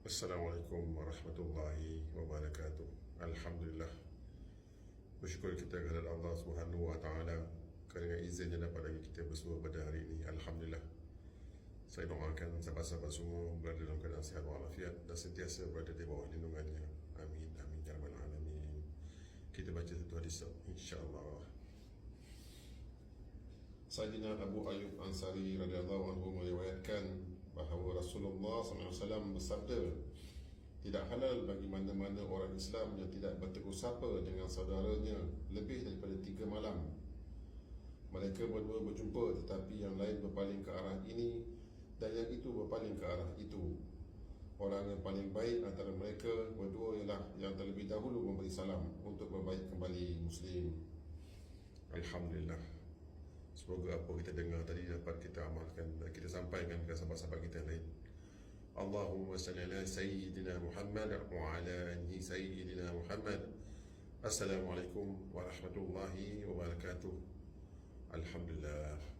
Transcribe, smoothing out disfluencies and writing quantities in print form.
Assalamualaikum warahmatullahi wabarakatuh. Alhamdulillah, bersyukur kita kepada Allah Subhanahu wa taala kerana izinnya dapat lagi kita bersua pada hari ini. Alhamdulillah. Saya doakan sahabat-sahabat semua berada dalam keadaan sihat walafiat dan sentiasa berada di bawah lindungannya. Amin amin ya rabbal alamin. Kita baca satu hadis insya-Allah. Sayyidina Abu Ayyub Ansari radhiyallahu anhu meriwayatkan bahawa Rasulullah SAW bersabda, tidak halal bagi mana-mana orang Islam yang tidak bertegur sapa dengan saudaranya lebih daripada 3 malam. Mereka berdua berjumpa tetapi yang lain berpaling ke arah ini dan yang itu berpaling ke arah itu. Orang yang paling baik antara mereka berdua ialah yang terlebih dahulu memberi salam untuk berbaik kembali Muslim. Alhamdulillah. Semoga apa kita dengar tadi dapat kita amalkan dan kita sampaikan ke sahabat-sahabat kita yang lain. Allahumma salli ala Sayyidina Muhammad wa ala ali Sayyidina Muhammad. Assalamualaikum warahmatullahi wabarakatuh. Alhamdulillah.